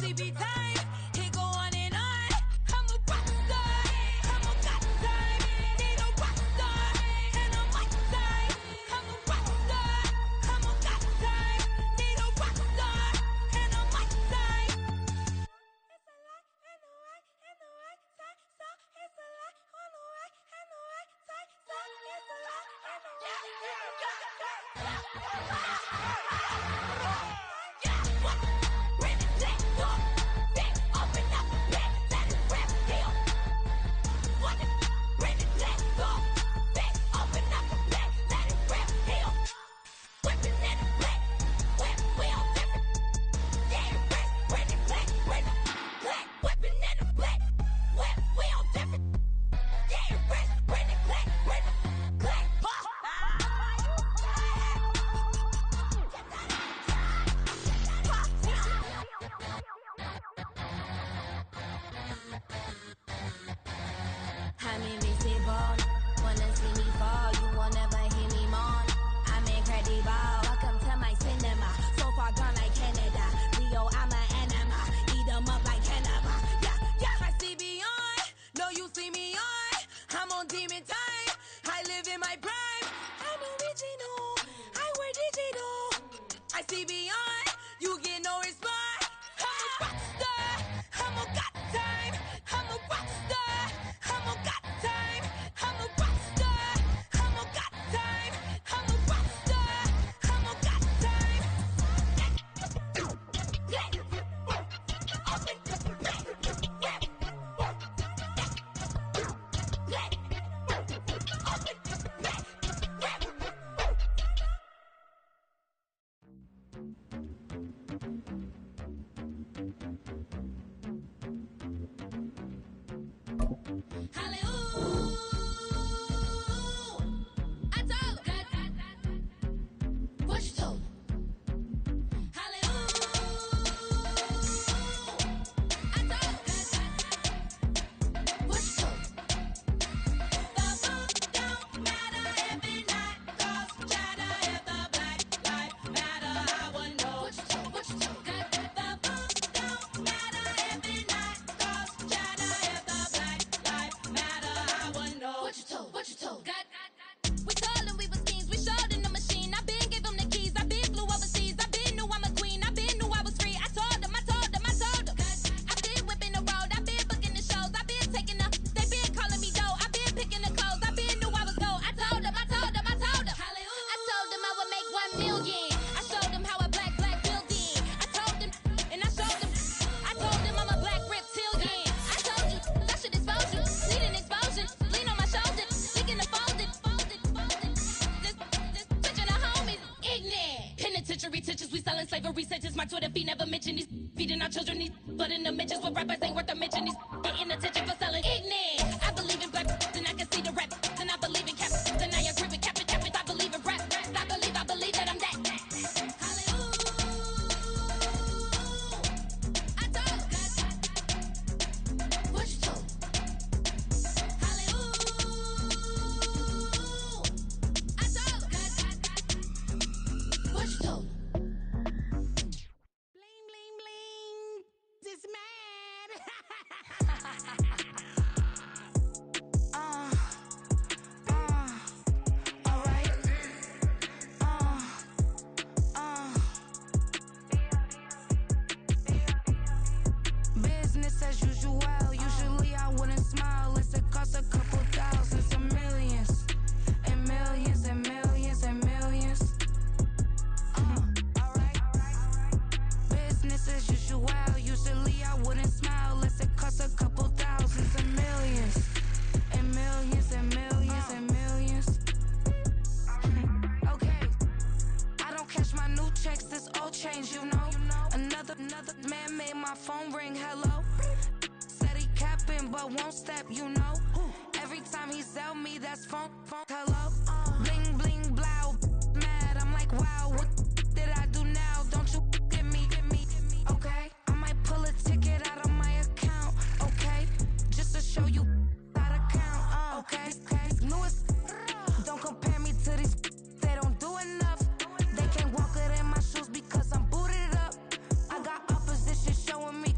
sleepy time. It go on and on. I'm a rock star. I'm a got time. Need a rock star. And a mic time. I'm a rock star. I'm a got time. Need a rock star. And a mic time. It's a lot and the right and the right side. So it's a lot on the right and the right side. So it's a lot and the right and the right side. I'm invisible, wanna see me fall, you will never hear me moan. I'm incredible, welcome to my cinema. So far gone like Canada, Leo, I'm an anima. Eat 'em up like cannibal. Yeah, yeah, I see beyond, no you see me on. I'm on demon time, I live in my prime. I'm original, I wear digital. I see beyond, you get no response. I'm a rock star, I'm a got time. I'm a rock star, I'm a got time. I'm a rock star, I'm a got time. I'm a rock star, I'm a got time. Slavery sentence, my Twitter feed never mention these feeding our children these but in the mentions what rappers ain't worth a mention these getting attention for selling ignorant. I believe in black and I can see the rap and I believe in cap and I agree with cap I believe in rap I believe that I'm that. I told what you told. I told what you told. Business as usual. Usually I wouldn't smile. It's a cost a couple thousands and millions and millions and millions and millions. Alright. Business as usual. Usually I wouldn't smile. Unless it costs a couple thousands and millions and millions and millions and millions. Okay. I don't cash my new checks. This old change, you know. Another man made my phone ring. Hello. Said he capping but won't step, you know. Every time he sell me, that's phone. Hello. Bling bling blow. Mad. I'm like, wow. What did I do now? Don't you get me? Okay. I might pull a ticket out of my account. Okay. Just to show you how to count. Okay. Newest. Don't compare me to these. They don't do enough. They can't walk it in my shoes because I'm booted up. I got opposition showing me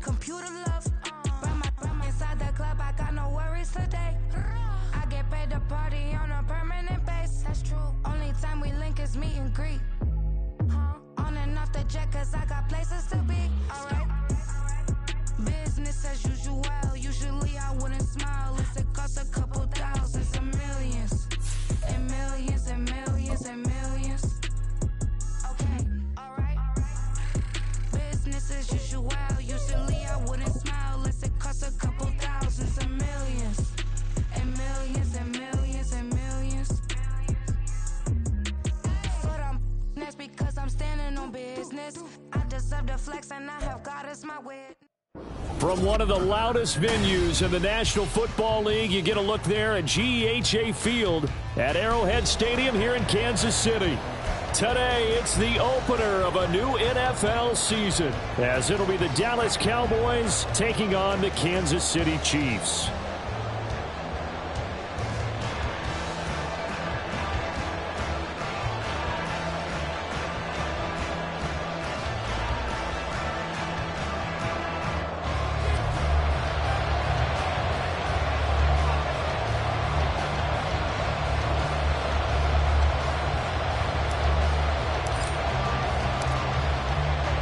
From one of the loudest venues in the National Football League, you get a look there at GEHA Field at Arrowhead Stadium here in Kansas City. Today, it's the opener of a new NFL season, as it'll be the Dallas Cowboys taking on the Kansas City Chiefs.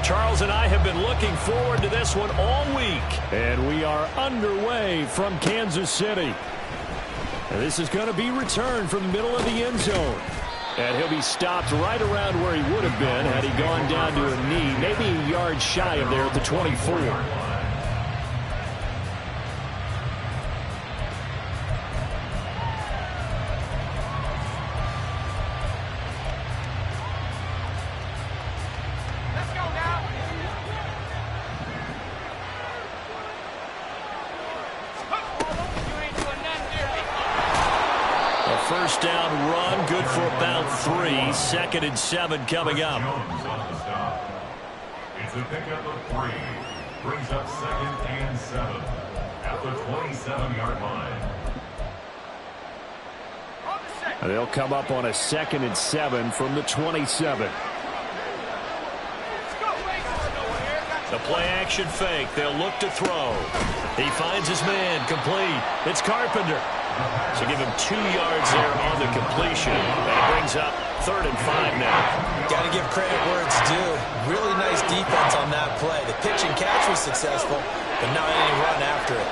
Charles and I have been looking forward to this one all week, and we are underway from Kansas City. And this is going to be returned from the middle of the end zone. And he'll be stopped right around where he would have been had he gone down to a knee, maybe a yard shy of there at the 24. First down run, good for about 3. 2nd and 7 coming up. It's a pickup of 3. Brings up 2nd and 7 at the 27-yard line. And they'll come up on a 2nd and 7 from the 27. The play action fake. They'll look to throw. He finds his man, complete. It's Carpenter. So give him 2 yards there on the completion. That brings up 3rd and 5 now. Got to give credit where it's due. Really nice defense on that play. The pitch and catch was successful, but now they didn't run after it.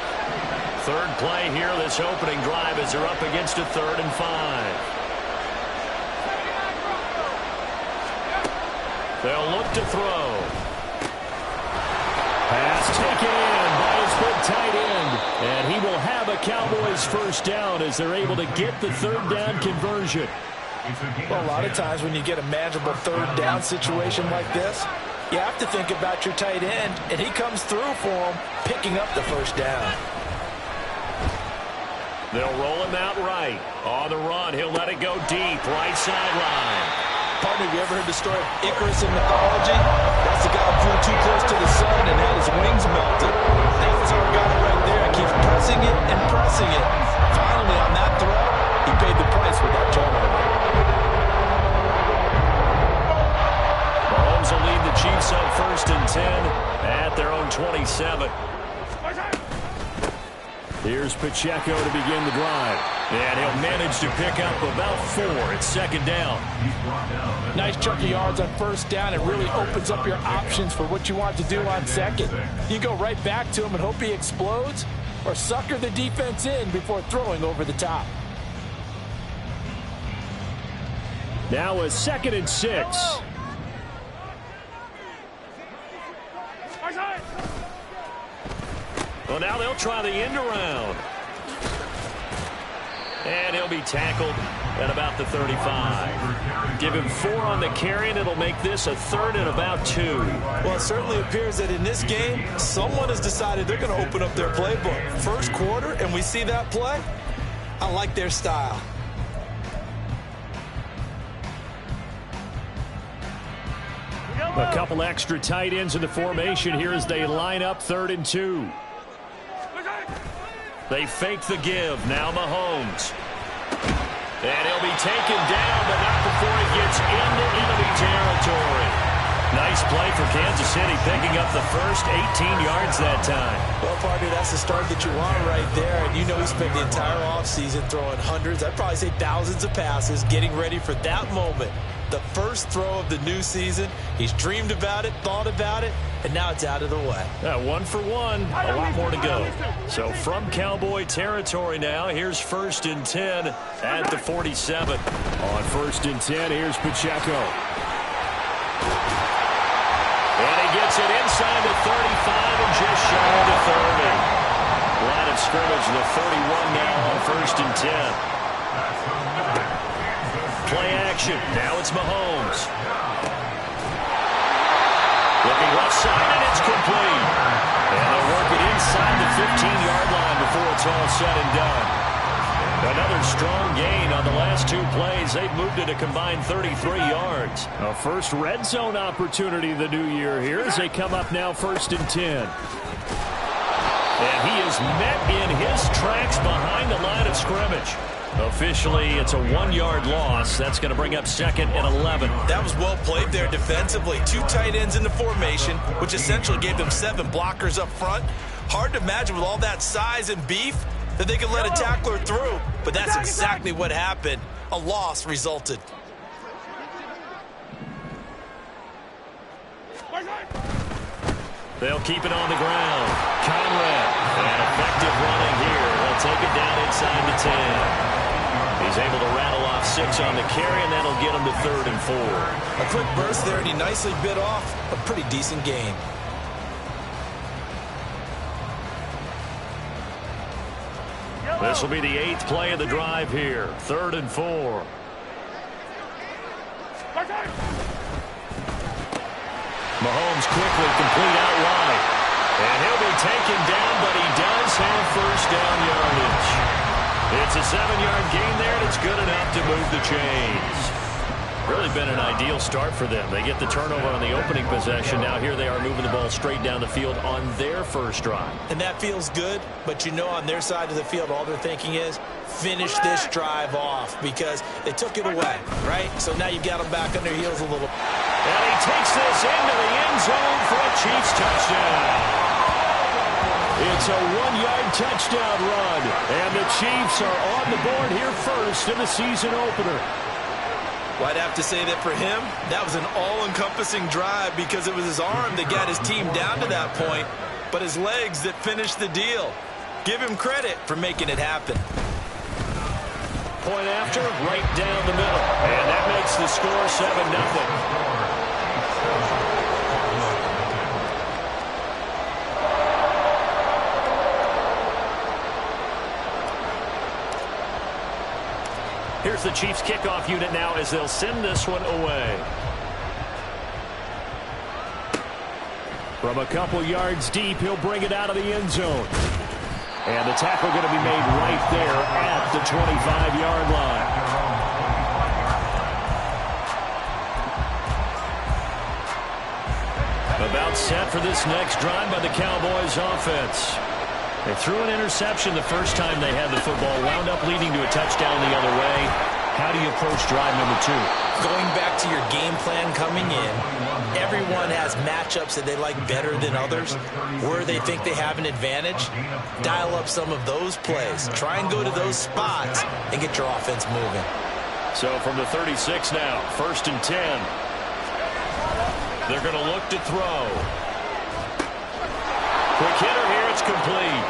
Third play here, this opening drive, as they're up against a 3rd and 5. They'll look to throw. Pass taken in by his big tight end. And he will have a Cowboys first down as they're able to get the 3rd down conversion. Well, a lot of times when you get a manageable 3rd down situation like this, you have to think about your tight end, and he comes through for him, picking up the first down. They'll roll him out right. On the run, he'll let it go deep, right sideline. Partner, have you ever heard the story of Icarus in mythology? That's the guy who flew too close to the sun and had his wings melted. That was our guy right there. Keeps pressing it and pressing it. Finally, on that throw, he paid the price with that turnover. Mahomes will lead the Chiefs up 1st and 10 at their own 27. Here's Pacheco to begin the drive. And he'll manage to pick up about 4. It's 2nd down. Nice chunk of yards on 1st down. It really opens up your options for what you want to do on 2nd. You go right back to him and hope he explodes, or sucker the defense in before throwing over the top. Now a 2nd and 6. Well, now they'll try the end around. And he'll be tackled at about the 35. Give him 4 on the carry, and it'll make this a 3rd and about 2. Well, it certainly appears that in this game, someone has decided they're going to open up their playbook. First quarter, and we see that play. I like their style. A couple extra tight ends in the formation here as they line up 3rd and 2. They fake the give. Now Mahomes. And he'll be taken down, but not before he gets into enemy territory. Nice play for Kansas City, picking up the first 18 yards that time. Well, partner, that's the start that you want right there. And you know he spent the entire offseason throwing hundreds, I'd probably say thousands of passes, getting ready for that moment. The first throw of the new season. He's dreamed about it, thought about it, and now it's out of the way. 1 for 1. A lot more to go. So from Cowboy territory now, here's 1st and 10 at the 47. On 1st and 10, here's Pacheco. And he gets it inside the 35 and just shy of the 30. Line of scrimmage, the 31 now on 1st and 10. Play action. Now it's Mahomes. Looking left side, and it's complete. And they'll work it inside. it's all said and done. Another strong gain on the last 2 plays. They've moved it a combined 33 yards. A first red zone opportunity the new year here as they come up now 1st and 10. And he is met in his tracks behind the line of scrimmage. Officially, it's a 1-yard loss. That's going to bring up 2nd and 11. That was well played there defensively. 2 tight ends in the formation, which essentially gave them 7 blockers up front. Hard to imagine with all that size and beef that they could let a tackler through. But that's exactly what happened. A loss resulted. They'll keep it on the ground. Conrad, and effective running here. They'll take it down inside the 10. He's able to rattle off 6 on the carry, and that'll get him to 3rd and 4. A quick burst there, and he nicely bit off a pretty decent gain. This will be the 8th play of the drive here. 3rd and 4. Mahomes quickly complete out wide. And he'll be taken down, but he does have first down yardage. It's a 7-yard gain there, and it's good enough to move the chains. Really been an ideal start for them. They get the turnover on the opening possession. Now here they are moving the ball straight down the field on their first drive. And that feels good, but you know on their side of the field all they're thinking is finish this drive off because they took it away, right? So now you've got them back on their heels a little. And he takes this into the end zone for a Chiefs touchdown. It's a 1-yard touchdown run, and the Chiefs are on the board here first in the season opener. Well, I'd have to say that for him, that was an all-encompassing drive because it was his arm that got his team down to that point, but his legs that finished the deal. Give him credit for making it happen. Point after, right down the middle, and that makes the score 7-0. Here's the Chiefs kickoff unit now as they'll send this one away. From a couple yards deep, he'll bring it out of the end zone. And the tackle going to be made right there at the 25-yard line. About set for this next drive by the Cowboys offense. They threw an interception the first time they had the football, wound up leading to a touchdown the other way. How do you approach drive number 2? Going back to your game plan coming in, everyone has matchups that they like better than others. Where they think they have an advantage, dial up some of those plays. Try and go to those spots and get your offense moving. So from the 36 now, 1st and 10. They're going to look to throw. Quick hitter here, it's complete.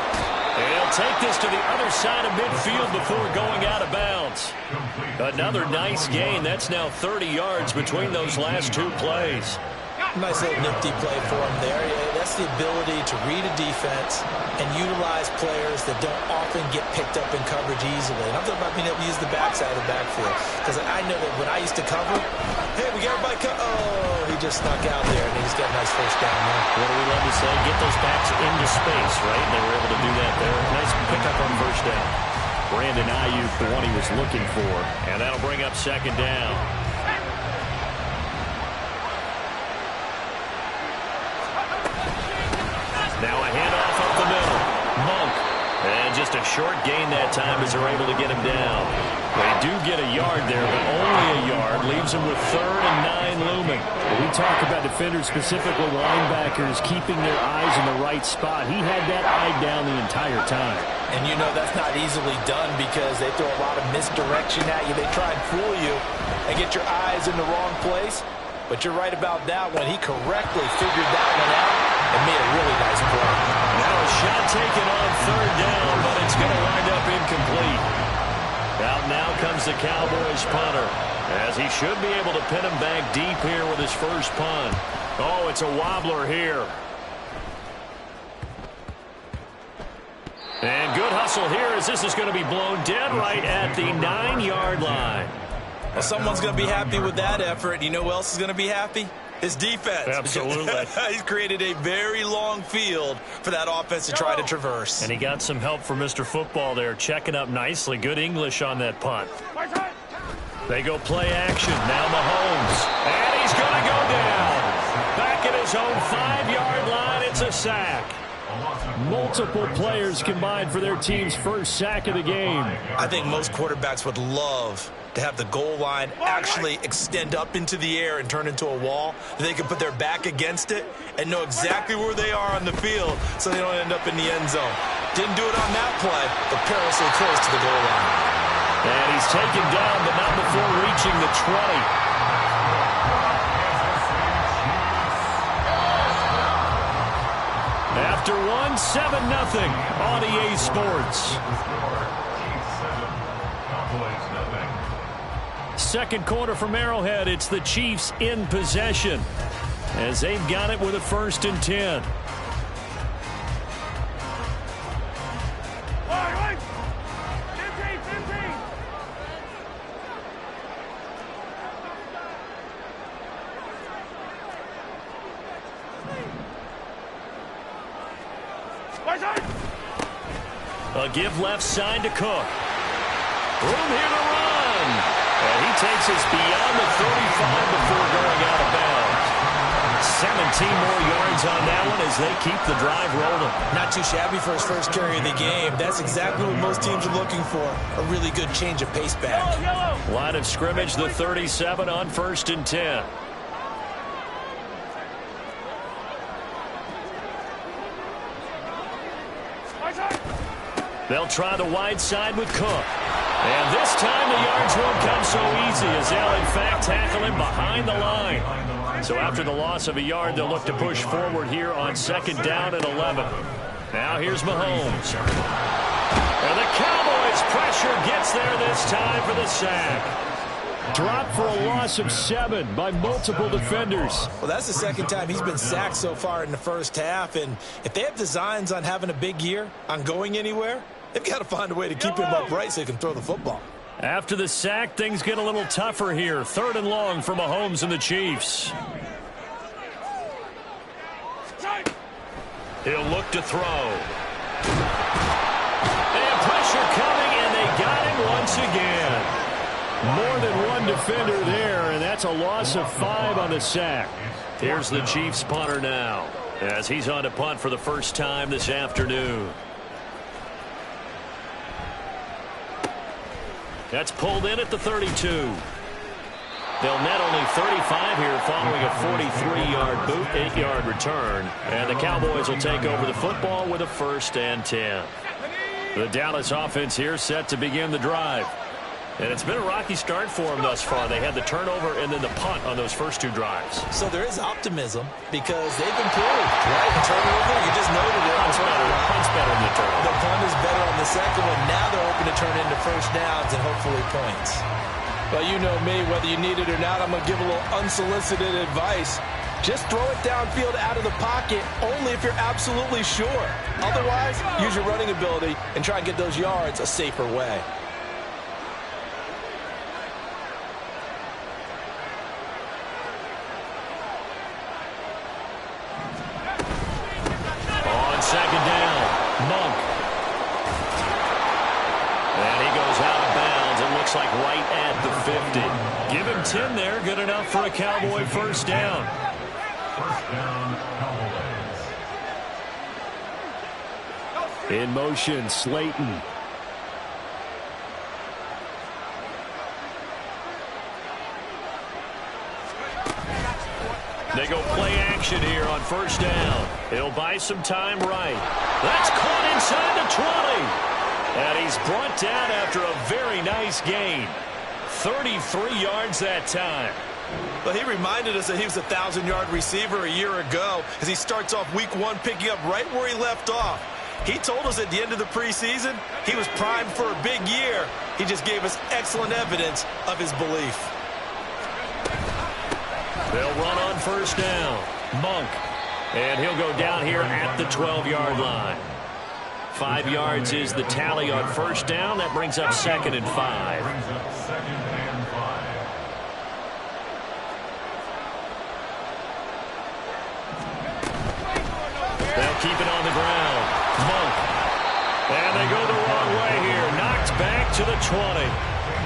And he'll take this to the other side of midfield before going out of bounds. Another nice gain. That's now 30 yards between those last 2 plays. Nice little nifty play for him there. That's the ability to read a defense and utilize players that don't often get picked up in coverage easily. And I'm talking about being able to use the backside of the backfield. Because I know that when I used to cover, hey, we got everybody oh, he just snuck out there, and he just got a nice first down there. What do we love to say? Get those backs into space, right? They were able to do that there. Nice pickup on first down. Brandon Ayuk, the one he was looking for. And that'll bring up 2nd down. Now a handoff up the middle. Monk. And just a short gain that time as they're able to get him down. They do get a yard there, but only a yard. Leaves him with 3rd and 9 looming. We talk about defenders, specifically linebackers, keeping their eyes in the right spot. He had that eye down the entire time. And you know that's not easily done because they throw a lot of misdirection at you. They try and fool you and get your eyes in the wrong place. But you're right about that one. He correctly figured that one out and made a really nice play. Now a shot taken on 3rd down, but it's going to wind up incomplete. Out now comes the Cowboys punter, as he should be able to pin him back deep here with his first punt. Oh, it's a wobbler here. And good hustle here as this is going to be blown dead right at the 9-yard line. Well, someone's going to be happy with that effort. You know who else is going to be happy? His defense. Absolutely. He's created a very long field for that offense to try to traverse. And he got some help from Mr. Football there, checking up nicely. Good English on that punt. They go play action. Now Mahomes. And he's going to go down. Back at his own 5-yard line, it's a sack. Multiple players combined for their team's first sack of the game. I think most quarterbacks would love to have the goal line actually extend up into the air and turn into a wall. They can put their back against it and know exactly where they are on the field so they don't end up in the end zone. Didn't do it on that play, but perilously close to the goal line. And he's taken down, but not before reaching the 20. After one, 7-0 on EA Sports. Second quarter from Arrowhead. It's the Chiefs in possession as they've got it with a 1st and 10. A give left side to Cook. Room here to run. And he takes us beyond the 35 before going out of bounds. 17 more yards on that one as they keep the drive rolling. Not too shabby for his first carry of the game. That's exactly what most teams are looking for. A really good change of pace back. Line of scrimmage, the 37 on 1st and 10. They'll try the wide side with Cook. And this time the yards won't come so easy as they'll, in fact, tackle him behind the line. So after the loss of a yard, they'll look to push forward here on 2nd down and 11. Now here's Mahomes. And the Cowboys' pressure gets there this time for the sack. Dropped for a loss of 7 by multiple defenders. Well, that's the 2nd time he's been sacked so far in the first half. And if they have designs on having a big year, on going anywhere, they've got to find a way to keep him upright so he can throw the football. After the sack, things get a little tougher here. 3rd and long for Mahomes and the Chiefs. He'll look to throw. And pressure coming, and they got him once again. More than one defender there, and that's a loss of 5 on the sack. Here's the Chiefs punter now as he's on to punt for the first time this afternoon. That's pulled in at the 32. They'll net only 35 here following a 43-yard boot, 8-yard return. And the Cowboys will take over the football with a 1st and 10. The Dallas offense here set to begin the drive. And it's been a rocky start for them thus far. They had the turnover and then the punt on those first 2 drives. So there is optimism because they've improved, right? The turnover, you just noted it. Punt's better than the turnover. The punt is better on the second one. Now they're hoping to turn into 1st downs and hopefully points. Well, you know me, whether you need it or not, I'm going to give a little unsolicited advice. Just throw it downfield out of the pocket only if you're absolutely sure. Otherwise, use your running ability and try and get those yards a safer way. On 2nd down, Monk. And he goes out of bounds. It looks like right at the 50. Give him 10 there. Good enough for a Cowboy 1st down. 1st down, Cowboys. In motion, Slayton. They go play action here on 1st down. He'll buy some time right. That's caught inside the 20. And he's brought down after a very nice gain. 33 yards that time. But he reminded us that he was a 1,000-yard receiver a year ago as he starts off week 1 picking up right where he left off. He told us at the end of the preseason he was primed for a big year. He just gave us excellent evidence of his belief. They'll run on 1st down. Monk. And he'll go down here at the 12-yard line. 5 yards is the tally on 1st down. That brings up 2nd and 5. Brings up 2nd and 5. keep it on the ground. Monk. And they go the wrong way here. Knocked back to the 20.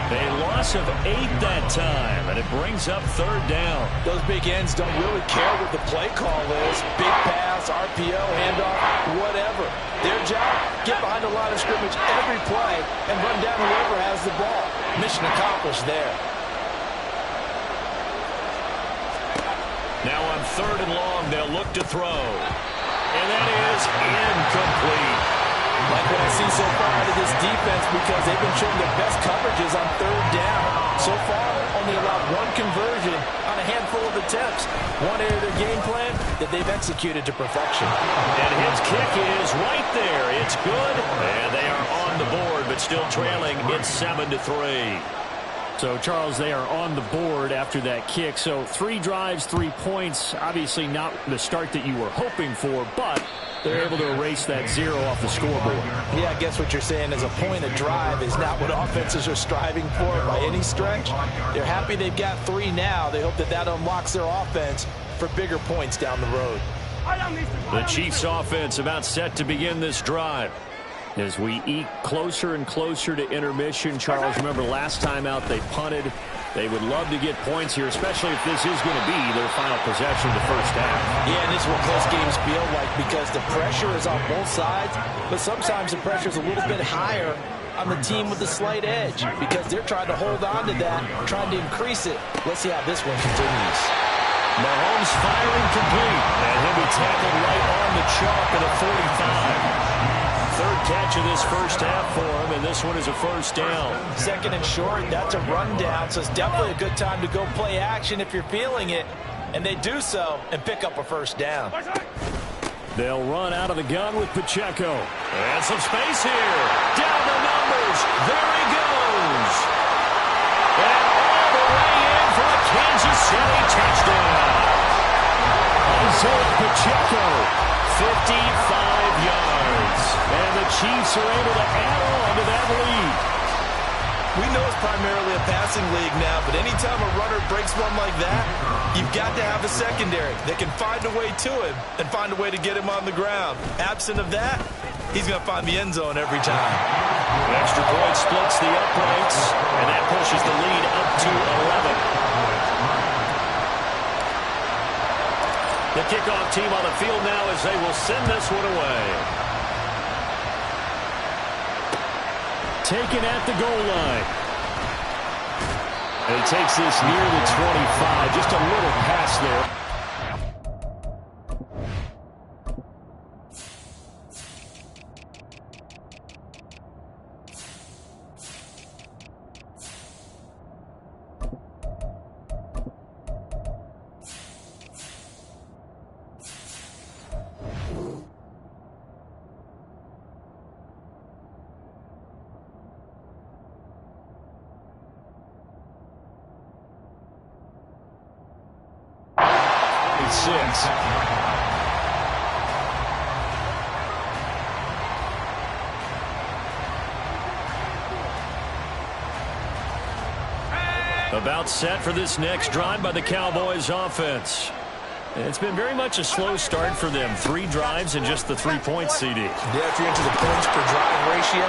A loss of 8 that time, and it brings up third down. Those big ends don't really care what the play call is. Big pass, RPO, handoff, whatever. Their job, get behind the line of scrimmage every play and run down whoever has the ball. Mission accomplished there. Now on third and long, they'll look to throw. And that is incomplete. Like what I see so far out of this defense, because they've been showing their best coverages on third down. So far, only allowed one conversion on a handful of attempts. One area of their game plan that they've executed to perfection. And his kick is right there. It's good. And they are on the board, but still trailing. It's 7-3. So, Charles, they are on the board after that kick. So 3 drives, 3 points. Obviously not the start that you were hoping for, but they're able to erase that 0 off the scoreboard. Yeah, I guess what you're saying is a point of drive is not what offenses are striving for by any stretch. They're happy they've got 3 now. They hope that that unlocks their offense for bigger points down the road. The Chiefs' offense about set to begin this drive. As we eat closer and closer to intermission, Charles, remember last time out they punted. They would love to get points here, especially if this is going to be their final possession the first half. Yeah, and this is what close games feel like because the pressure is on both sides, but sometimes the pressure is a little bit higher on the team with the slight edge because they're trying to hold on to that, trying to increase it. Let's see how this one continues. Mahomes firing complete, and he'll be tackled right on the chalk at the 45. Third catch of this first half for him, and this one is a first down. Second and short, that's a rundown, so it's definitely a good time to go play action if you're feeling it. And they do so and pick up a first down. They'll run out of the gun with Pacheco. And some space here. Down the numbers. There he goes. And all the way in for a Kansas City touchdown. Isaiah Pacheco. 55 yards. And the Chiefs are able to add on to that lead. We know it's primarily a passing league now, but anytime a runner breaks one like that, you've got to have a secondary that can find a way to him and find a way to get him on the ground. Absent of that, he's going to find the end zone every time. An extra point splits the uprights, and that pushes the lead up to 11. The kickoff team on the field now as they will send this one away. Taken at the goal line. And he takes this near the 25. Just a little pass there. About set for this next drive by the Cowboys offense. It's been very much a slow start for them. 3 drives and just the 3 points, CD. Yeah, if you're into the points per drive ratio,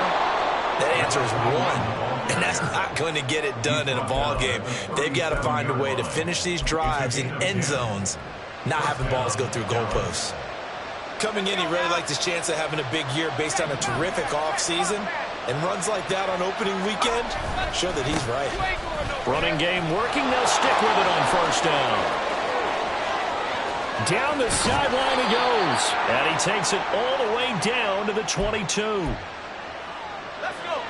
that answer is 1. And that's not going to get it done in a ball game. They've got to find a way to finish these drives in end zones, not having balls go through goalposts. Coming in, he really liked his chance of having a big year based on a terrific offseason. And runs like that on opening weekend show that he's right. Running game working. They'll stick with it on first down. Down the sideline he goes. And he takes it all the way down to the 22.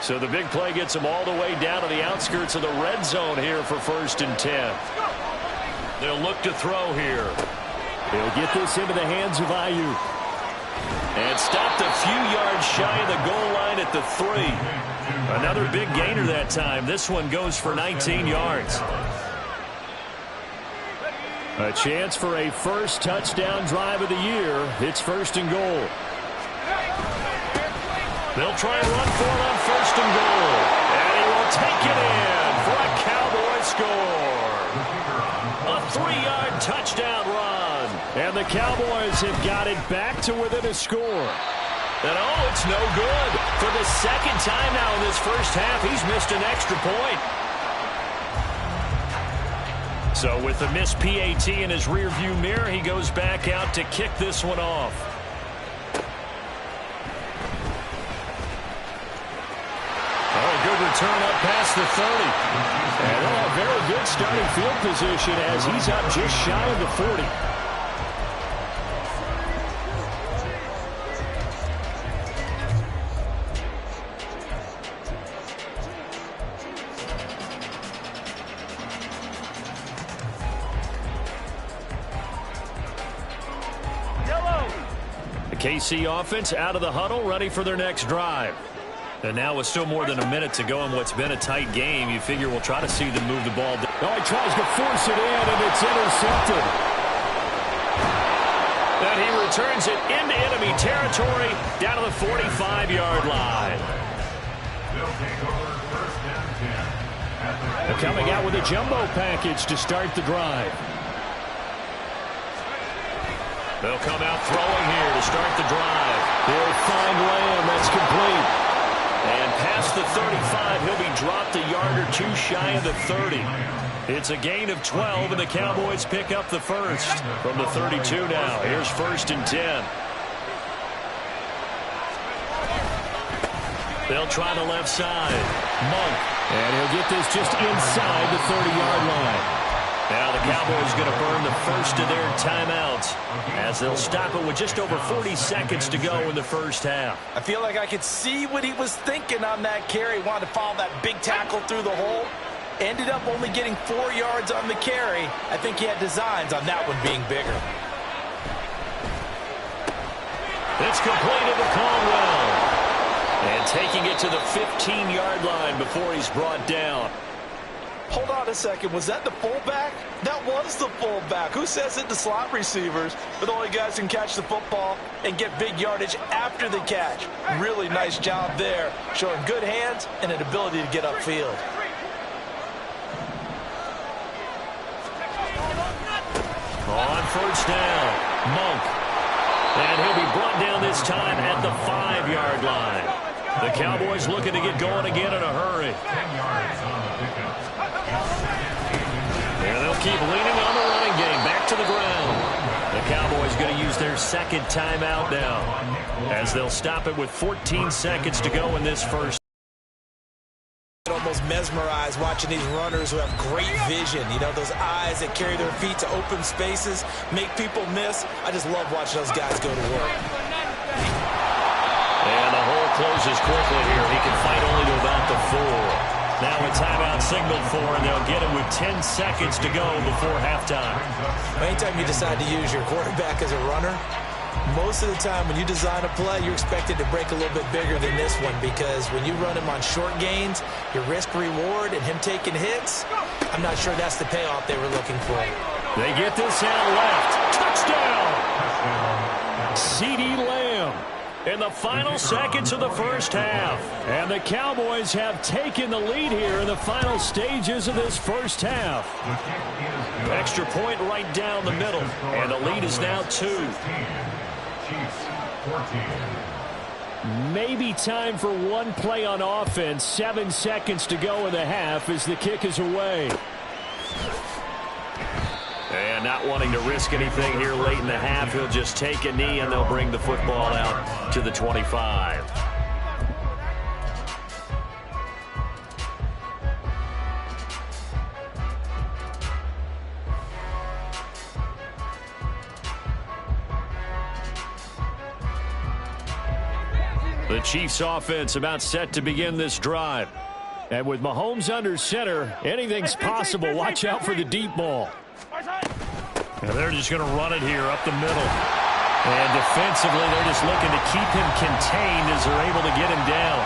So the big play gets him all the way down to the outskirts of the red zone here for 1st and 10. They'll look to throw here. They'll get this into the hands of Ayuk. And stopped a few yards shy of the goal line at the 3. Another big gainer that time. This one goes for 19 yards. A chance for a first touchdown drive of the year. It's 1st and goal. They'll try and run for it on 1st and goal. And he will take it in for a Cowboy score. A 3-yard touchdown run. And the Cowboys have got it back to within a score. And oh, it's no good. For the second time now in this first half, he's missed an extra point. So with the missed PAT in his rearview mirror, he goes back out to kick this one off. Oh, good return up past the 30. And a very good starting field position as he's up just shy of the 40. KC offense out of the huddle, ready for their next drive. And now with still more than a minute to go in what's been a tight game, you figure we'll try to see them move the ball. Oh, he tries to force it in, and it's intercepted. And he returns it into enemy territory down to the 45-yard line. They're coming out with a jumbo package to start the drive. They'll come out throwing here to start the drive. They'll find Lamb. That's complete. And past the 35, he'll be dropped a yard or two shy of the 30. It's a gain of 12, and the Cowboys pick up the first from the 32 now. Here's 1st and 10. They'll try the left side. Monk. And he'll get this just inside the 30-yard line. Now the Cowboys going to burn the first of their timeouts as they'll stop it with just over 40 seconds to go in the first half. I feel like I could see what he was thinking on that carry. Wanted to follow that big tackle through the hole. Ended up only getting 4 yards on the carry. I think he had designs on that one being bigger. It's completed to Caldwell. And taking it to the 15-yard line before he's brought down. Hold on a second. Was that the fullback? That was the fullback. Who says it to slot receivers? But only guys can catch the football and get big yardage after the catch. Really nice job there, showing good hands and an ability to get upfield. On first down, Monk. And he'll be brought down this time at the 5-yard line. The Cowboys looking to get going again in a hurry. 10 yards on the pickup. And they'll keep leaning on the running game. Back to the ground. The Cowboys going to use their second timeout now as they'll stop it with 14 seconds to go in this first. Almost mesmerized watching these runners who have great vision. You know, those eyes that carry their feet to open spaces, make people miss. I just love watching those guys go to work. And the hole closes quickly here. He can fight only to about the 4. Now a timeout signaled for, and they'll get it with 10 seconds to go before halftime. Anytime you decide to use your quarterback as a runner, most of the time when you design a play, you're expected to break a little bit bigger than this one, because when you run him on short gains, your risk-reward and him taking hits, I'm not sure that's the payoff they were looking for. They get this out left. Touchdown! CeeDee Lamb in the final seconds of the first half. And the Cowboys have taken the lead here in the final stages of this first half. Extra point right down the middle, and the lead is now 2. Maybe time for one play on offense. 7 seconds to go in the half as the kick is away. And not wanting to risk anything here late in the half, he'll just take a knee and they'll bring the football out to the 25. The Chiefs offense about set to begin this drive. And with Mahomes under center, anything's possible. Watch out for the deep ball. And they're just going to run it here up the middle. And defensively, they're just looking to keep him contained as they're able to get him down.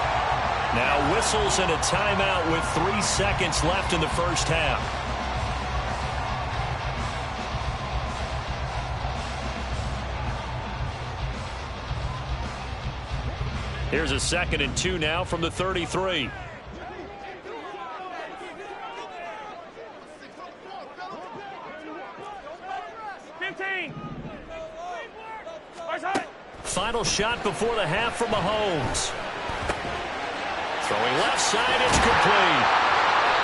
Now whistles and a timeout with 3 seconds left in the first half. Here's a 2nd and 2 now from the 33. final shot before the half from Mahomes. Throwing left side, it's complete.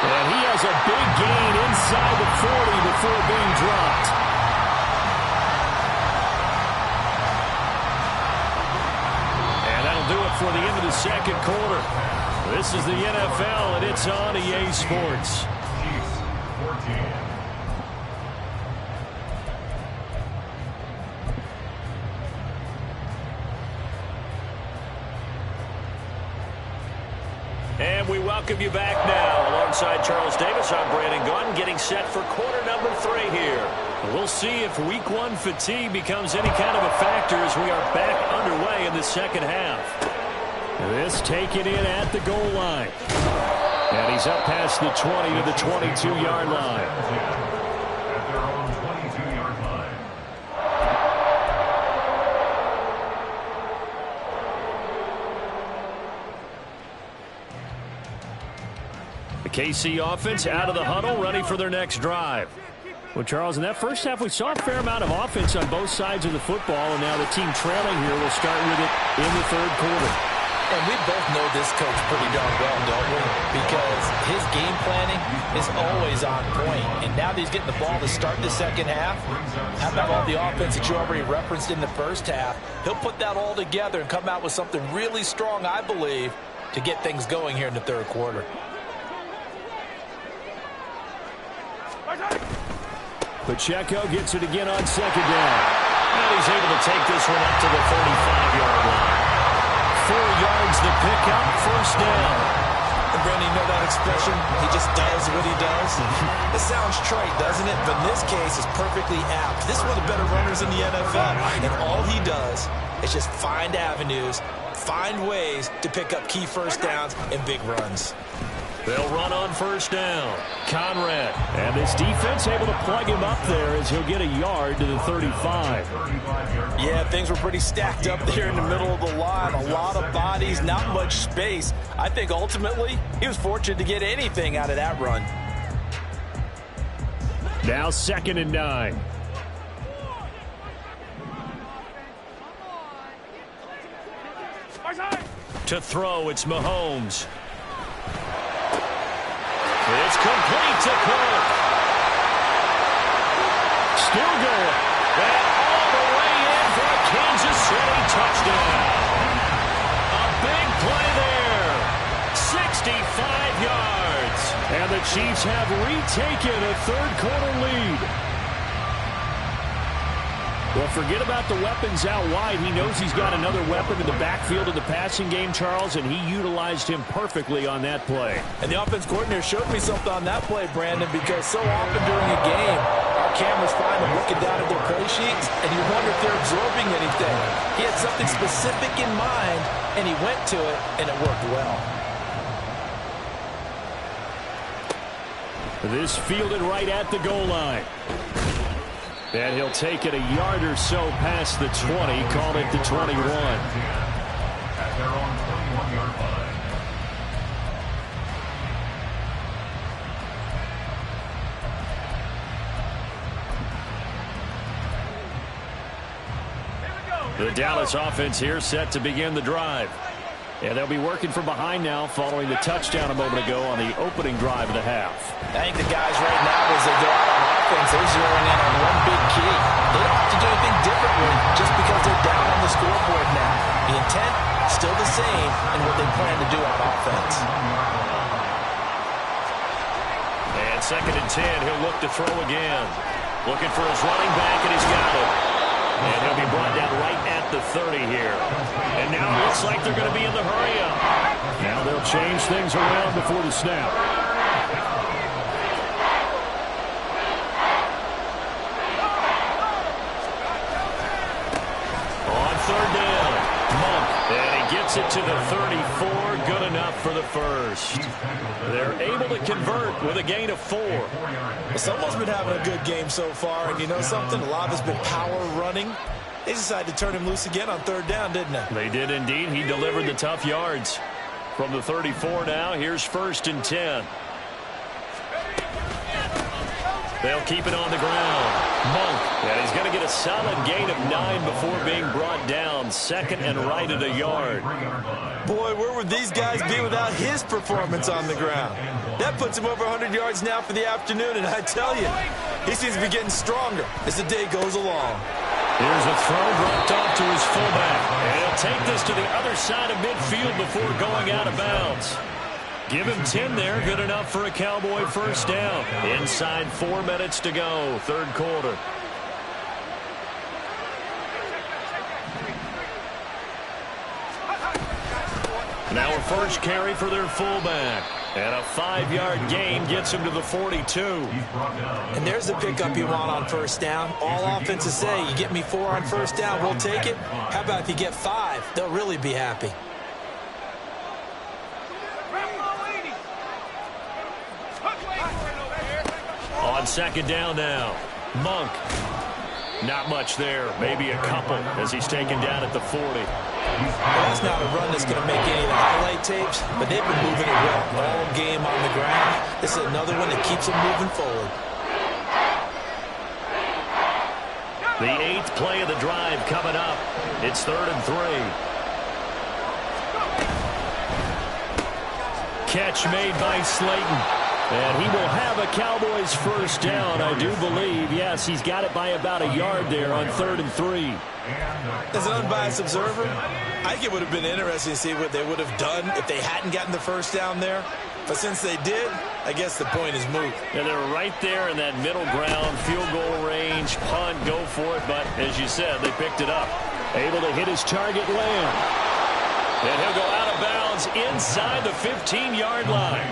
And he has a big gain inside the 40 before being dropped. And that'll do it for the end of the second quarter. This is the NFL, and it's on EA Sports. Chiefs 14. And we welcome you back now. Alongside Charles Davis, I'm Brandon Gunn, getting set for quarter number 3 here. We'll see if week 1 fatigue becomes any kind of a factor as we are back underway in the second half. This taken in at the goal line. And he's up past the 20 to the 22-yard line. At their own 22-yard line. The KC offense out of the huddle, ready for their next drive. Well, Charles, in that first half, we saw a fair amount of offense on both sides of the football, and now the team trailing here will start with it in the third quarter. And we both know this coach pretty darn well, don't we? Because his game planning is always on point. And now that he's getting the ball to start the second half, how about all the offense that you already referenced in the first half? He'll put that all together and come out with something really strong, I believe, to get things going here in the third quarter. Pacheco gets it again on second down. And he's able to take this one up to the 35-yard line. 4 yards to pick up, first down. And Brandon, you know that expression? He just does what he does. It sounds trite, doesn't it? But in this case, it's perfectly apt. This is one of the better runners in the NFL. And all he does is just find avenues, find ways to pick up key first downs and big runs. They'll run on first down. Conrad. And this defense able to plug him up there as he'll get a yard to the 35. Yeah, things were pretty stacked up there in the middle of the line. A lot of bodies, not much space. I think ultimately he was fortunate to get anything out of that run. Now 2nd and 9. To throw, it's Mahomes. It's complete to Cook. Still going. And all the way in for a Kansas City touchdown. A big play there. 65 yards. And the Chiefs have retaken a third-quarter lead. Well, forget about the weapons out wide. He knows he's got another weapon in the backfield of the passing game, Charles, and he utilized him perfectly on that play. And the offense coordinator showed me something on that play, Brandon, because so often during a game, our cameras find them looking down at their play sheets, and you wonder if they're absorbing anything. He had something specific in mind, and he went to it, and it worked well. This fielded right at the goal line. And he'll take it a yard or so past the 20, call it the 21. At their own 21-yard line. The Dallas offense here set to begin the drive. And they'll be working from behind now following the touchdown a moment ago on the opening drive of the half. I think the guys right now, as they go out on offense, they're zeroing in on one big key. They don't have to do anything differently just because they're down on the scoreboard now. The intent, still the same in what they plan to do on offense. And 2nd and 10, he'll look to throw again. Looking for his running back, and he's got it. And he'll be brought down right at the 30 here. And now it looks like they're going to be in the hurry-up. Now they'll change things around before the snap. On 3rd down, Monk. And he gets it to the 34. Good enough for the first. They're able to convert with a gain of 4. Well, someone's been having a good game so far, and you know something? A lot of it's been power running. They decided to turn him loose again on 3rd down, didn't they? They did indeed. He delivered the tough yards. From the 34 now, here's 1st and 10. They'll keep it on the ground. Monk, and he's going to get a solid gain of 9 before being brought down. Second and right at a yard. Boy, where would these guys be without his performance on the ground? That puts him over 100 yards now for the afternoon, and I tell you, he seems to be getting stronger as the day goes along. Here's a throw dropped off to his fullback. And he'll take this to the other side of midfield before going out of bounds. Give him 10 there. Good enough for a Cowboy first down. Inside 4 minutes to go, third quarter. Now a first carry for their fullback. And a 5-yard gain gets him to the 42. And there's the pickup you want on first down. All offenses say, you get me 4 on first down, we'll take it. How about if you get 5? They'll really be happy. On second down now, Monk. Not much there, maybe a couple as he's taken down at the 40. Well, that's not a run that's going to make any of the highlight tapes, but they've been moving it well all game on the ground. This is another one that keeps them moving forward. The 8th play of the drive coming up. It's 3rd and 3. Catch made by Slayton. And he will have a Cowboys first down, I do believe. Yes, he's got it by about a yard there on 3rd and 3. As an unbiased observer, I think it would have been interesting to see what they would have done if they hadn't gotten the first down there. But since they did, I guess the point is moot. And they're right there in that middle ground, field goal range, punt, go for it. But as you said, they picked it up. Able to hit his target, Lamb. And he'll go out of bounds inside the 15-yard line.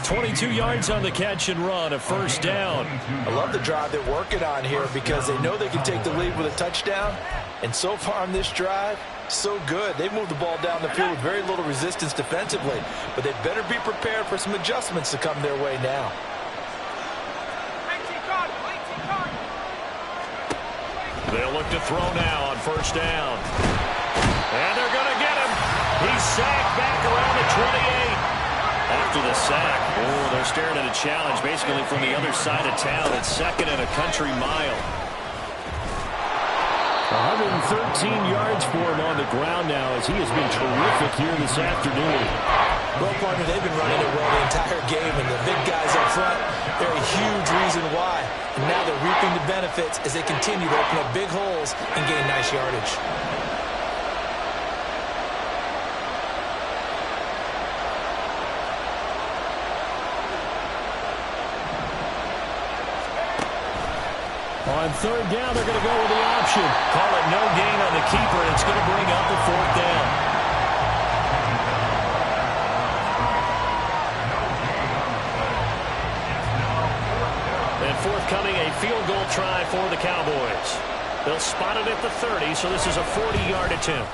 22 yards on the catch and run, a first down. I love the drive they're working on here because they know they can take the lead with a touchdown. And so far on this drive, so good. They've moved the ball down the field with very little resistance defensively. But they better be prepared for some adjustments to come their way now. They'll look to throw now on first down. And they're going to get him. He's sacked back around the 28. After the sack, they're staring at a challenge basically from the other side of town. It's second and a country mile. 113 yards for him on the ground now as he has been terrific here this afternoon. Well, partner, they've been running it well the entire game, and the big guys up front, they're a huge reason why. And now they're reaping the benefits as they continue to open up big holes and gain nice yardage. On third down, they're going to go with the option. Call it no gain on the keeper, and it's going to bring up the 4th down. And forthcoming, a field goal try for the Cowboys. They'll spot it at the 30, so this is a 40-yard attempt.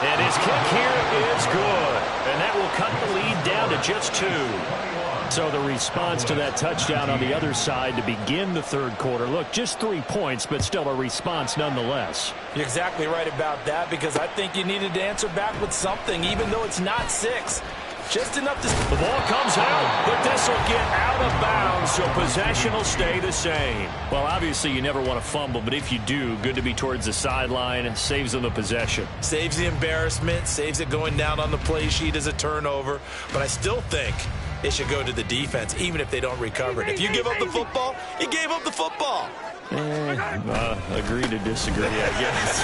And his kick here is good. And that will cut the lead down to just 2. So the response to that touchdown on the other side to begin the third quarter. Look, just 3 points, but still a response nonetheless. You're exactly right about that because I think you needed to answer back with something, even though it's not 6. Just enough to... The ball comes out, but this will get out of bounds, so possession will stay the same. Well, obviously you never want to fumble, but if you do, good to be towards the sideline. Saves them the possession. Saves the embarrassment, saves it going down on the play sheet as a turnover. But I still think it should go to the defense, even if they don't recover it. If you give up the football, you gave up the football. Agree to disagree, I guess.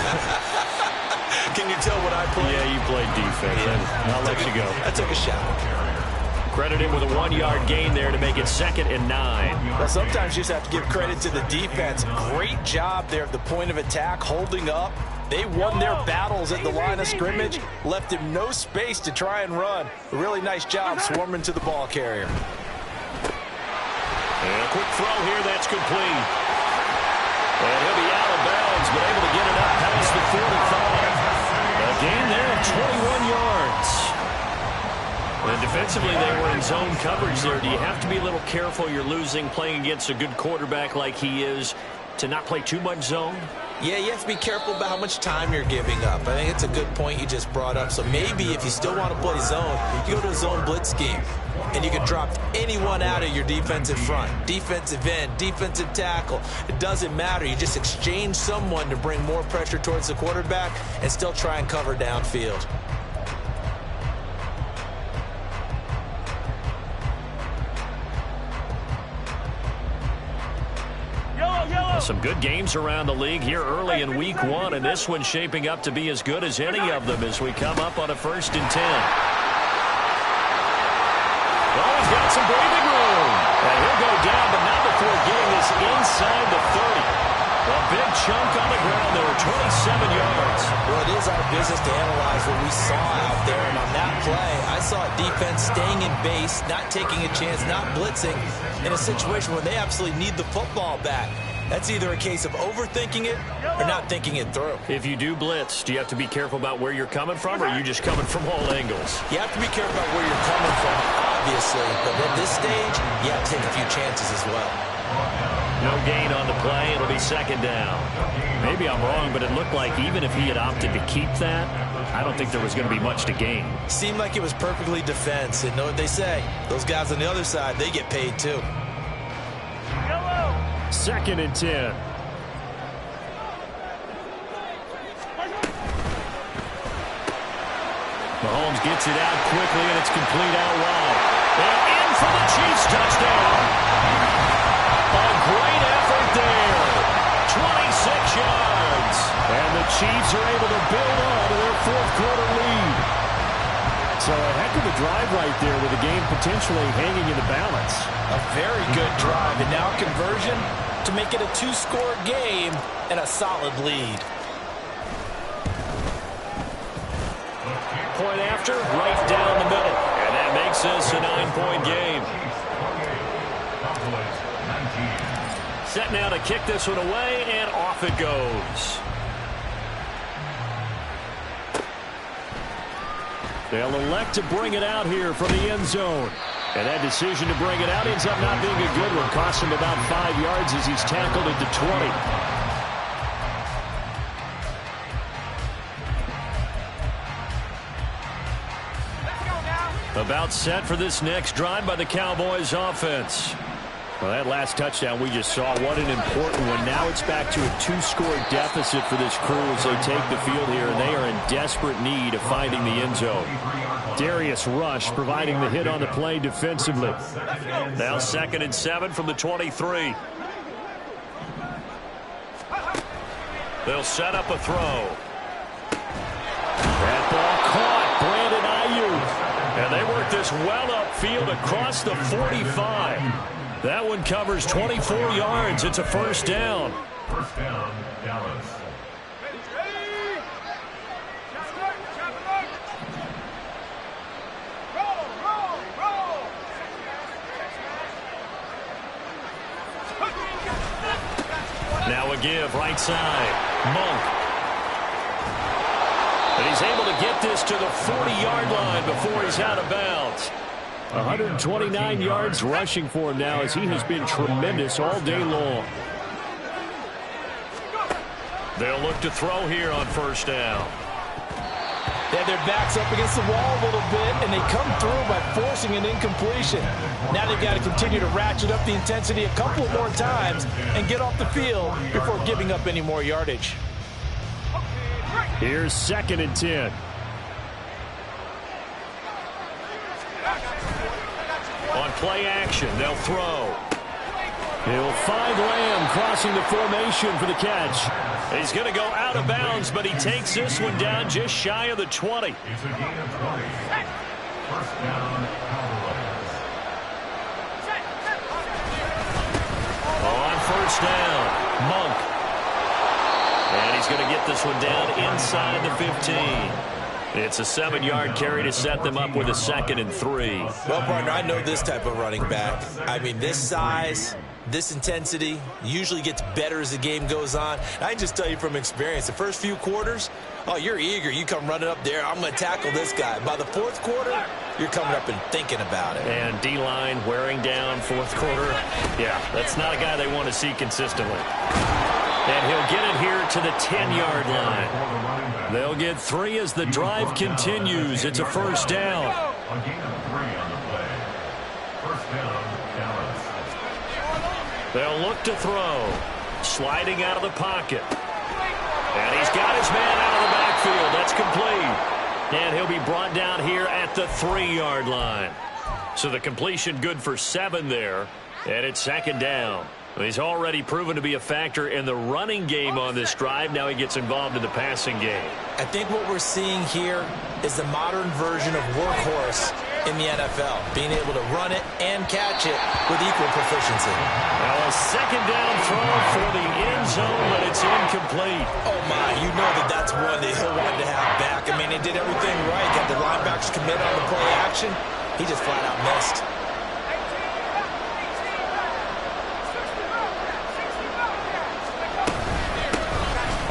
Can you tell what I played? Yeah, you played defense. Yeah. I'll let you go. I took a shot. Credit him with a 1-yard gain there to make it 2nd and 9. Well, sometimes you just have to give credit to the defense. Great job there at the point of attack, holding up. They won their battles at the line of scrimmage, left him no space to try and run. A really nice job swarming to the ball carrier. And a quick throw here, that's complete. And he'll be out of bounds, but able to get it up past the 45. A gain there of 21 yards. And defensively, they were in zone coverage there. Do you have to be a little careful? You're losing, playing against a good quarterback like he is, to not play too much zone? Yeah, you have to be careful about how much time you're giving up. I think it's a good point you just brought up. So maybe if you still want to play zone, you go to a zone blitz scheme. And you can drop anyone out of your defensive front. Defensive end, defensive tackle. It doesn't matter. You just exchange someone to bring more pressure towards the quarterback and still try and cover downfield. Some good games around the league here early in week 1, and this one's shaping up to be as good as any of them as we come up on a 1st and 10. Well, he's got some breathing room. And he'll go down, but not before getting this inside the 30. A big chunk on the ground there, 27 yards. Well, it is our business to analyze what we saw out there. And on that play, I saw defense staying in base, not taking a chance, not blitzing, in a situation where they absolutely need the football back. That's either a case of overthinking it or not thinking it through. If you do blitz, do you have to be careful about where you're coming from, or are you just coming from all angles? You have to be careful about where you're coming from, obviously. But at this stage, you have to take a few chances as well. No gain on the play. It'll be 2nd down. Maybe I'm wrong, but it looked like even if he had opted to keep that, I don't think there was going to be much to gain. Seemed like it was perfectly defense. And know what they say? Those guys on the other side, they get paid too. 2nd and 10. Mahomes gets it out quickly, and it's complete out wide. And in for the Chiefs touchdown. A great effort there. 26 yards. And the Chiefs are able to build on to their 4th quarter lead. So a heck of a drive right there with the game potentially hanging in the balance. A very good drive, and now conversion to make it a 2-score game and a solid lead. Point after, right down the middle. And that makes this a 9-point game. Set now to kick this one away, and off it goes. They'll elect to bring it out here from the end zone. And that decision to bring it out ends up not being a good one. Cost him about 5 yards as he's tackled at the 20. About set for this next drive by the Cowboys offense. Well, that last touchdown we just saw, what an important one. Now it's back to a 2-score deficit for this crew as they take the field here, and they are in desperate need of finding the end zone. Darius Rush providing the hit on the play defensively. Now 2nd and 7 from the 23. They'll set up a throw. That ball caught. Brandon Ayuk. And they work this well upfield across the 45. That one covers 24 yards. It's a 1st down. 1st down, Dallas. Now a give right side. Monk. And he's able to get this to the 40-yard line before he's out of bounds. 129 yards rushing for him now as he has been tremendous all day long. They'll look to throw here on 1st down. They have their backs up against the wall a little bit, and they come through by forcing an incompletion. Now they've got to continue to ratchet up the intensity a couple more times and get off the field before giving up any more yardage. Here's 2nd and 10. On play action, they'll throw. He'll find Lamb crossing the formation for the catch. He's going to go out of bounds, but he takes this one down just shy of the 20. It's a gain of 20. 1st down, Cowboys. On 1st down, Monk. And he's going to get this one down inside the 15. It's a 7-yard carry to set them up with a 2nd and 3. Well, partner, I know this type of running back. I mean, this size, This intensity usually gets better as the game goes on. I can just tell you from experience, the first few quarters, oh, you're eager. You come running up there, I'm going to tackle this guy. By the fourth quarter, you're coming up and thinking about it. And D-line wearing down fourth quarter. Yeah, that's not a guy they want to see consistently. And he'll get it here to the 10-yard line. They'll get 3 as the drive continues. It's a first down. A gain of 3 on the play. First down, Dallas. They'll look to throw. Sliding out of the pocket. And he's got his man out of the backfield. That's complete. And he'll be brought down here at the 3-yard line. So the completion good for 7 there. And it's second down. He's already proven to be a factor in the running game on this drive. Now he gets involved in the passing game. I think what we're seeing here is the modern version of workhorse in the NFL, being able to run it and catch it with equal proficiency. Now a second down throw for the end zone, but it's incomplete. Oh, my, you know that's one that he'll want to have back. I mean, he did everything right. Got the linebackers commit on the play action. He just flat out missed.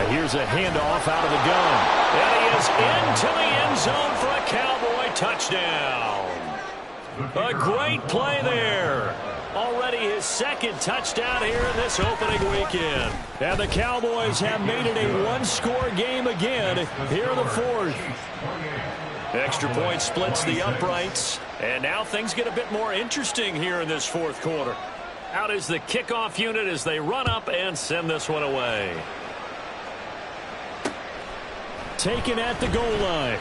Here's a handoff out of the gun. And he is into the end zone for a Cowboy touchdown. A great play there. Already his second touchdown here in this opening weekend. And the Cowboys have made it a one-score game again here in the fourth. Extra point splits the uprights. And now things get a bit more interesting here in this fourth quarter. Out is the kickoff unit as they run up and send this one away. Taken at the goal line.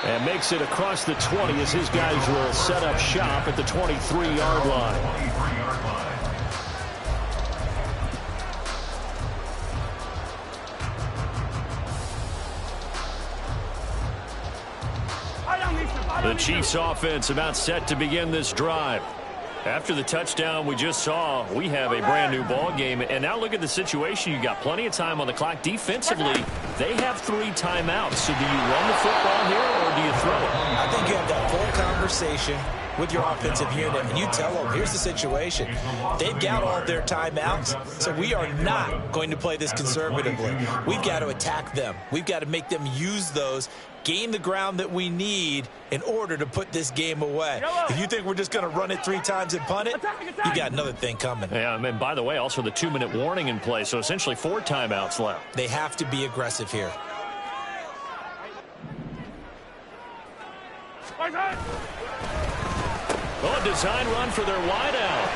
And makes it across the 20 as his guys will set up shop at the 23-yard line. The Chiefs offense about set to begin this drive. After the touchdown we just saw, we have a brand new ball game. And now look at the situation. You got plenty of time on the clock. Defensively, they have 3 timeouts. So do you run the football here or do you throw it? I think you have that full conversation with your offensive unit, and you tell them, here's the situation. They've got all their timeouts, so we are not going to play this conservatively. We've got to attack them. We've got to make them use those, gain the ground that we need in order to put this game away. If you think we're just going to run it 3 times and punt it, you got another thing coming. Yeah, and by the way, also the 2-minute warning in play, so essentially 4 timeouts left. They have to be aggressive here. Oh, a design run for their wideout.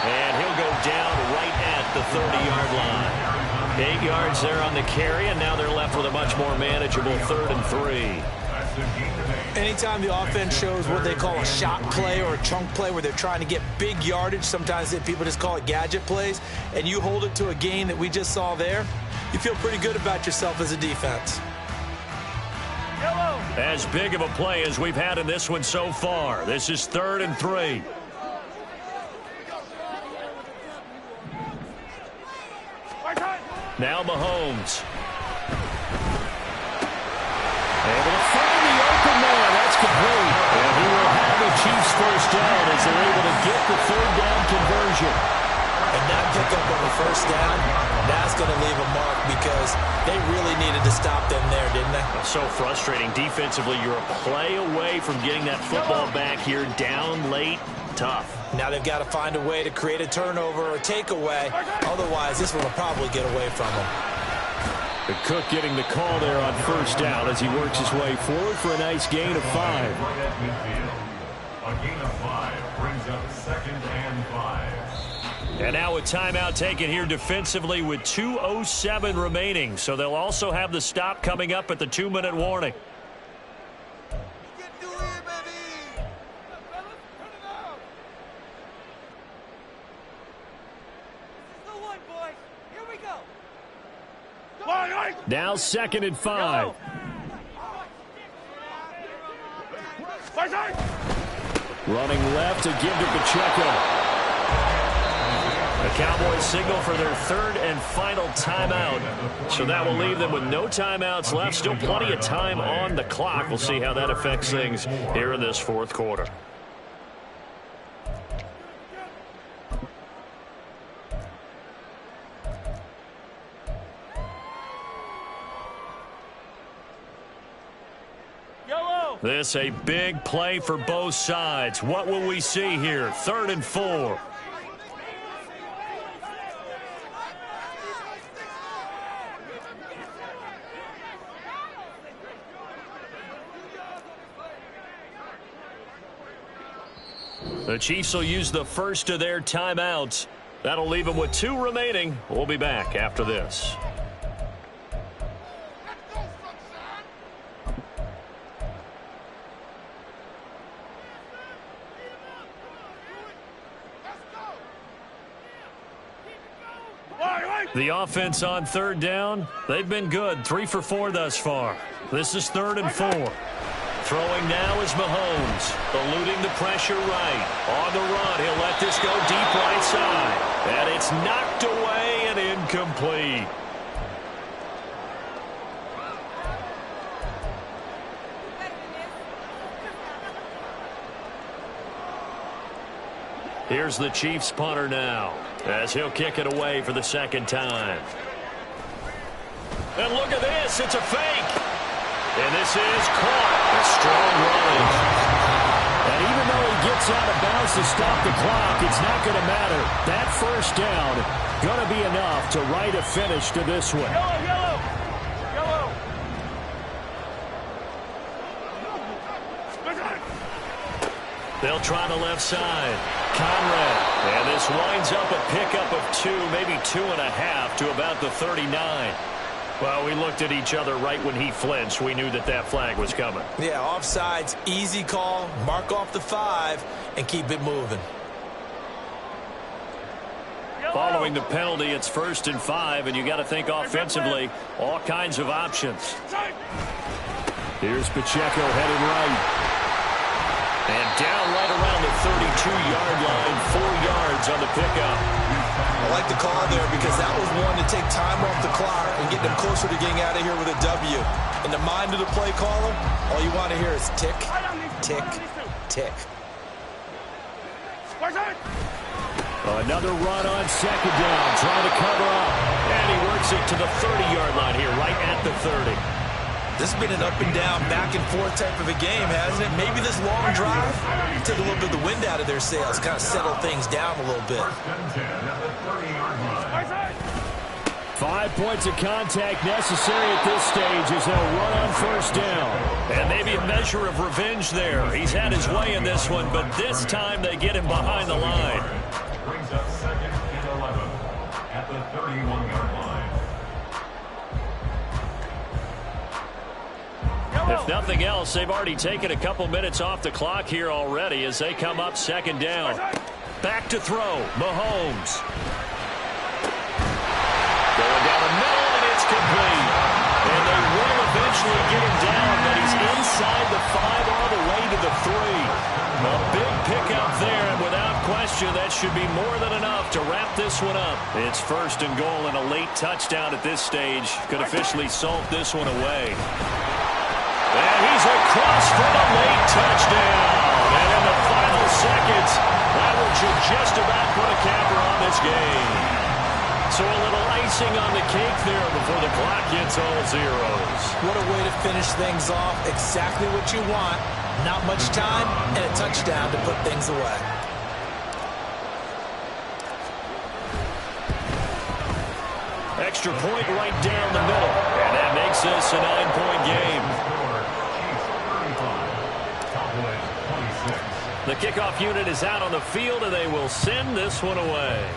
And he'll go down right at the 30-yard line. 8 yards there on the carry, and now they're left with a much more manageable 3rd and 3. Anytime the offense shows what they call a shot play or a chunk play where they're trying to get big yardage, sometimes people just call it gadget plays, and you hold it to a gain that we just saw there, you feel pretty good about yourself as a defense. As big of a play as we've had in this one so far. This is 3rd and 3. Now Mahomes. Able to find the open man. That's complete. And he will have the Chiefs first down as they're able to get the 3rd down conversion. And that pickup of a first down, that's going to leave a mark because they really needed to stop them there, didn't they? So frustrating. Defensively, you're a play away from getting that football back here down late. Tough. Now they've got to find a way to create a turnover or takeaway. Otherwise, this one will probably get away from them. The Cook getting the call there on first down as he works his way forward for a nice gain of 5. A gain of 5 brings up 2nd and 5. And now a timeout taken here defensively with 2:07 remaining. So they'll also have the stop coming up at the 2-minute warning. Now 2nd and 5. Running left to give to Pacheco. The Cowboys signal for their 3rd and final timeout. So that will leave them with no timeouts left. Still plenty of time on the clock. We'll see how that affects things here in this 4th quarter. This a big play for both sides. What will we see here? 3rd and 4. The Chiefs will use the first of their timeouts. That'll leave them with 2 remaining. We'll be back after this. The offense on 3rd down, they've been good. 3 for 4 thus far. This is 3rd and 4. Throwing now is Mahomes, eluding the pressure right. On the run, he'll let this go deep right side. And it's knocked away and incomplete. Here's the Chiefs punter now, as he'll kick it away for the 2nd time. And look at this, it's a fake. And this is caught. A strong run. And even though he gets out of bounds to stop the clock, it's not going to matter. That 1st down going to be enough to write a finish to this one. Yellow. They'll try the left side. Conrad. And this winds up a pickup of 2, maybe 2.5 to about the 39. Well, we looked at each other right when he flinched. We knew that that flag was coming. Yeah, offsides, easy call. Mark off the 5 and keep it moving. Following the penalty, it's 1st and 5, and you got to think offensively, all kinds of options. Here's Pacheco headed right. And down right around the 32-yard line, 4 yards on the pickup. I like the call there because that was one to take time off the clock and get them closer to getting out of here with a W. In the mind of the play caller, all you want to hear is tick, tick, tick. Another run on 2nd down, trying to cover up. And he works it to the 30-yard line here, right at the 30. This has been an up-and-down, back-and-forth type of a game, hasn't it? Maybe this long drive took a little bit of the wind out of their sails, kind of settle things down a little bit. 5 points of contact necessary at this stage as they'll run on 1st down. And maybe a measure of revenge there. He's had his way in this one, but this time they get him behind the line. Brings up 2nd and 11 at the 31-yard line. If nothing else, they've already taken a couple minutes off the clock here already as they come up 2nd down. Back to throw, Mahomes. Going down the middle, and it's complete. And they will eventually get him down, but he's inside the 5 all the way to the 3. A big pickup there, and without question, that should be more than enough to wrap this one up. It's 1st and goal, and a late touchdown at this stage could officially salt this one away. And he's across for the late touchdown. And in the final seconds, that one should just about put a capper on this game. So a little icing on the cake there before the clock hits all zeros. What a way to finish things off. Exactly what you want. Not much time and a touchdown to put things away. Extra point right down the middle. And that makes this a 9-point game. The kickoff unit is out on the field, and they will send this one away.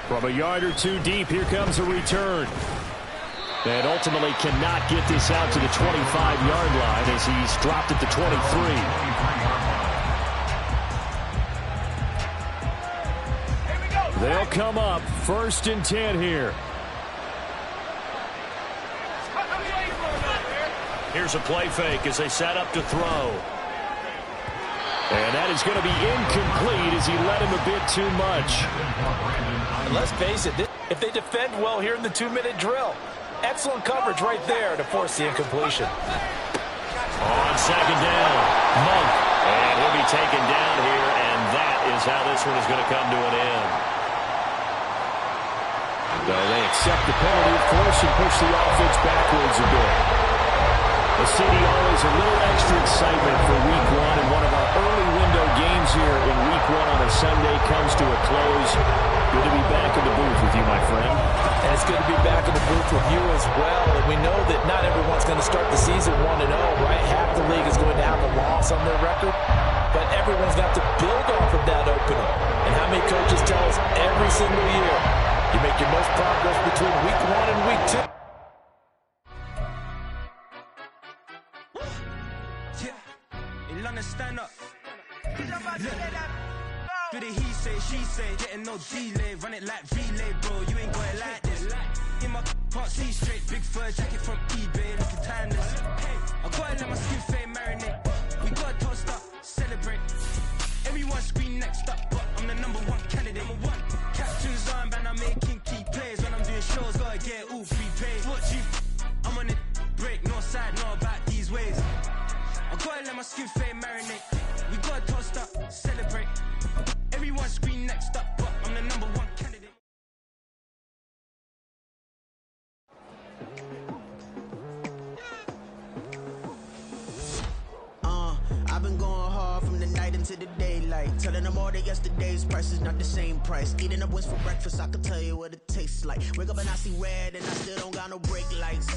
From a yard or 2 deep, here comes a return. And ultimately cannot get this out to the 25-yard line as he's dropped at the 23. They'll come up 1st and 10 here. Here's a play fake as they set up to throw. And that is going to be incomplete as he led him a bit too much. And let's face it, if they defend well here in the 2-minute drill, excellent coverage right there to force the incompletion. On 2nd down, Monk. And he'll be taken down here, and that is how this one is going to come to an end. So they accept the penalty, of course, and push the offense backwards a bit. The city always a little extra excitement for week one, and one of our early window games here in week one on a Sunday comes to a close. Good to be back in the booth with you, my friend. And it's good to be back in the booth with you as well. And we know that not everyone's going to start the season 1-0, right? Half the league is going to have a loss on their record. But everyone's got to build off of that opening. And how many coaches tell us every single year, you make your most progress between week 1 and week 2. Stand up. Do the he say, she say, getting no delay, run it like relay, bro. You ain't going like this. In my can't see straight, big fur jacket from eBay, looking timeless. I gotta let my skin fade marinate. We gotta toast up, celebrate. Everyone scream next up, but I'm the #1 candidate. Captain's armband, I'm making key plays when I'm doing shows. Gotta get all prepaid. Watch you, I'm on it, break, no side, know about these ways. I gotta let my skin fade marinate. We gotta toast up, celebrate. Everyone scream next up, but I'm the #1 candidate. I've been going hard from the night into the daylight, telling them all that yesterday's price is not the same price. Eating up wings for breakfast, I can tell you what it tastes like. Wake up and I see red and I still don't got no brake lights.